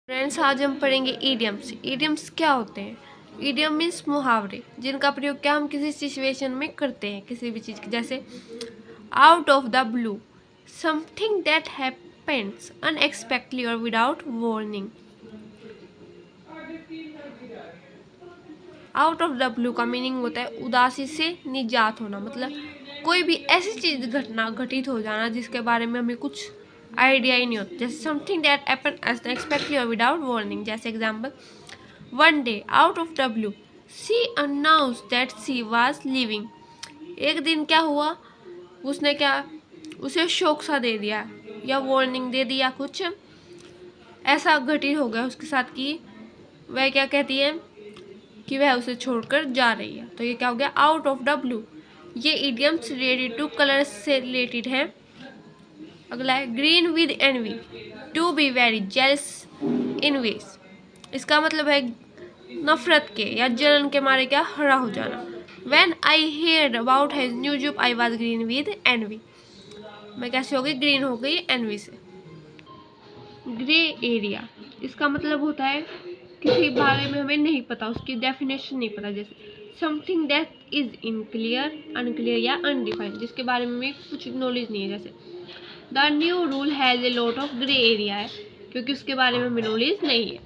Friends, आज हम पढ़ेंगे ईडियम्स। ईडियम्स क्या होते हैं? ईडियम मीन्स मुहावरे, जिनका प्रयोग क्या हम किसी सिचुएशन में करते हैं, किसी भी चीज़ की। जैसे out of the blue, something that happens unexpectedly और without warning. Out of the blue का मीनिंग होता है उदासी से निजात होना, मतलब कोई भी ऐसी चीज़ घटना घटित हो जाना जिसके बारे में हमें कुछ आइडिया ही नहीं होता। जैसे समथिंग दैट हैपन अनएक्सपेक्टली और विदाउट वार्निंग। जैसे example, one day out of the blue she announce that she was living. एक दिन क्या हुआ, उसने क्या उसे शौक सा दे दिया या वार्निंग दे दिया, कुछ ऐसा घटित हो गया उसके साथ कि वह क्या कहती है कि वह उसे छोड़कर जा रही है। तो ये क्या हो गया, आउट ऑफ द ब्लू। ये इडियम्स रिलेटेड टू कलर से रिलेटेड है। अगला है green with envy, to be very jealous in ways. इसका मतलब है नफरत के या जलन के मारे क्या हरा हो जाना। When I heard about his new job, I was green with envy. मैं कैसे हो गई, ग्रीन हो गई एनवी से। ग्रे एरिया, इसका मतलब होता है किसी बारे में हमें नहीं पता, उसकी डेफिनेशन नहीं पता। जैसे something that is inclear, unclear या अनडिफाइंड, जिसके बारे में हमें कुछ नॉलेज नहीं है। जैसे the new rule has a lot of grey area है, क्योंकि उसके बारे में हमें नॉलेज नहीं है।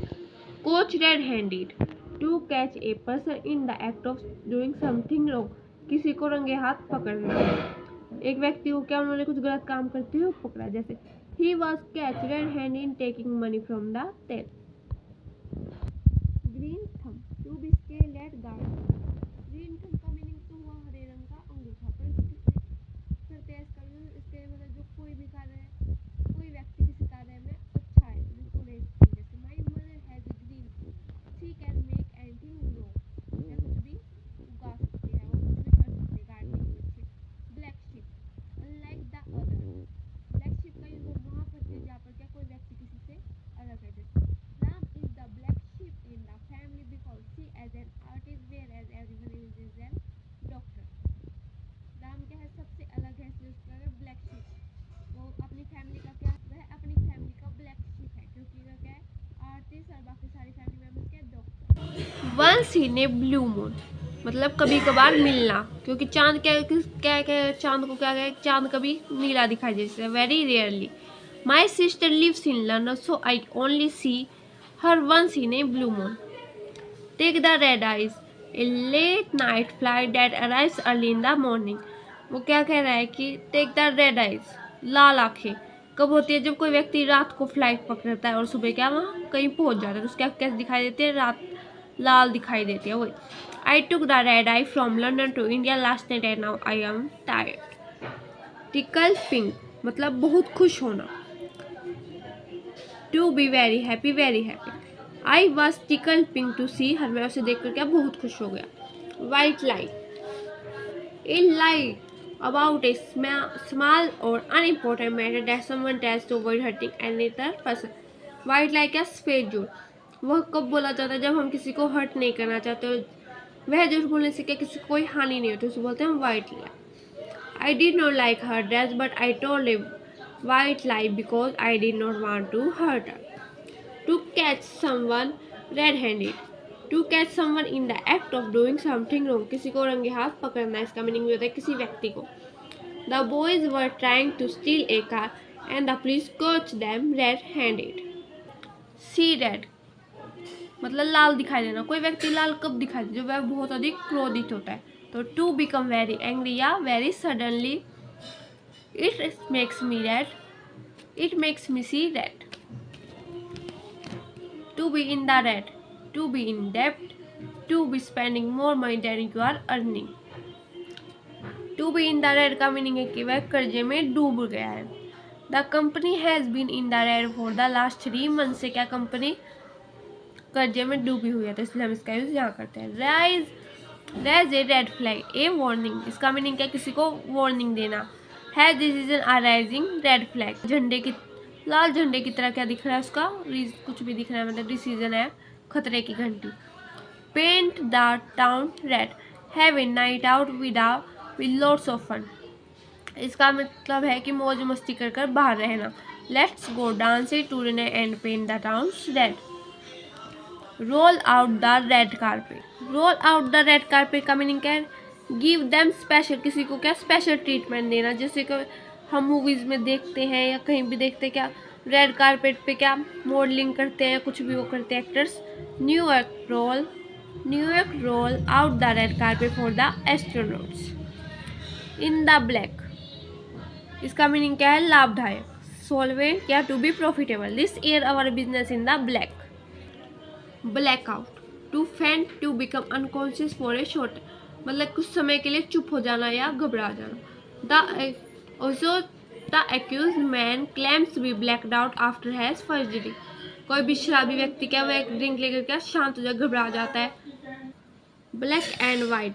Caught red handed, to catch a person in the act of doing something wrong, किसी को रंगे हाथ पकड़ना। एक व्यक्ति को क्या उन्होंने कुछ गलत काम करते हुए पकड़ा। जैसे ही was catch red hand in taking money from the till. Green thumb, to be skilled at guard. Green thumb का मीनिंग तो हुआ हरे रंग का अंगूठा, पर इसके करते हैं इसके मतलब जो कोई भी कार्य है, कोई व्यक्ति किसी कार्य में अच्छा है तो जिसको रेज किया। जैसे my mother has a green thumb, she can make anything grow, या कुछ भी उगा सकती है, वो कुछ भी कर सकती है गार्डनिंग में अच्छे। Black ship, unlike the other. Black ship का यूज हम वहाँ करते हैं जहाँ पर क्या कोई व्यक्ति किसी से अलग है। जैसे Ram is the black sheep in the family because she is an artist whereas everyone is an doctor. Ram क्या है, सबसे अलग है, इसलिए उसका है ब्लैक शिप। वो अपनी फैमिली का क्या, वह अपनी फैमिली का ब्लैक शिप है, क्योंकि वह क्या है आर्टिस्ट और बाकी सारी फैमिली मेंबर्स क्या doctor. Once in a blue moon, मतलब कभी कभार मिलना, क्योंकि चांद क्या क्या क्या चांद को क्या है, चांद कभी नीला दिखाई देता है, very rarely. My sister lives in London so I only see her once in a blue moon. Take the red eyes, a late night flight that arrives early in the morning. वो क्या कह रहा है कि take the red eyes, लाल आंखें कब होती है, जब कोई व्यक्ति रात को फ्लाइट पकड़ता है और सुबह क्या वहाँ कहीं पहुँच जाता है, तो उसके कैसे दिखाई देते हैं, रात लाल दिखाई देती है। वही I took the red eye from London to India last night and now I am tired. Tickle pink, मतलब बहुत खुश होना। To be very happy, very happy. I was tickle pink to see her, मैं उसे देख कर क्या बहुत खुश हो गया। White light, a lie about a small or unimportant matter that someone tells to avoid hurting another person. White lie क्या सफेद झूठ, वह कब बोला जाता है जब हम किसी को हर्ट नहीं करना चाहते, वह झूठ बोलने से क्या किसी को कोई हानि नहीं होती, उसे बोलते हैं white lie. I did not like her dress but I told a white lie because I did not want to hurt her. To catch someone red handed, to catch someone in the act of doing something wrong, किसी को रंगे हाथ पकड़ना, इसका meaning भी होता है किसी व्यक्ति को। The boys were trying to steal a car and the police caught them red handed. See red, मतलब लाल दिखाई देना, कोई व्यक्ति लाल कब दिखाई दे, जब वह बहुत अधिक क्रोधित होता है। तो टू बिकम वेरी एंग्री या very suddenly, it makes me red, it makes me see red. To be in the red, to be in debt, to be spending more money than you are earning. To be in the red का meaning है कि वह कर्जे में डूब गया है। The company has been in the red for the last 3 months, से क्या कंपनी कर्जे में डूबी हुई है, तो इसलिए हम इसका यूज यहाँ करते हैं। raise a red flag, a warning, इसका मीनिंग क्या, किसी को वार्निंग देना। Has decision a rising red flag, झंडे की लाल झंडे की तरह क्या दिख रहा है, उसका कुछ भी दिख रहा है, मतलब डिसीजन है, खतरे की घंटी। Paint the town red, have a night out with lots of fun, इसका मतलब है कि मौज मस्ती कर बाहर रहना। Let's go dance a two and paint the town red. Roll out the red carpet. Roll out the red carpet का मीनिंग क्या है? गिव देम स्पेशल, किसी को क्या स्पेशल ट्रीटमेंट देना, जैसे कि हम मूवीज़ में देखते हैं या कहीं भी देखते हैं, क्या रेड कारपेट पे क्या मॉडलिंग करते हैं, कुछ भी वो करते हैं actors. New York roll out the red carpet for the astronauts. In the black, इसका मीनिंग क्या है? लाभदायक, सॉल्वेंट या to be profitable. This year our business in the black. Blackout, to faint, to become unconscious for a short, मतलब कुछ समय के लिए चुप हो जाना या घबरा जाना। The accused man claims be blacked out after has first drink, कोई भी शराबी व्यक्ति क्या वो एक ड्रिंक लेकर क्या शांत हो जाए, घबरा जाता है। Black and white,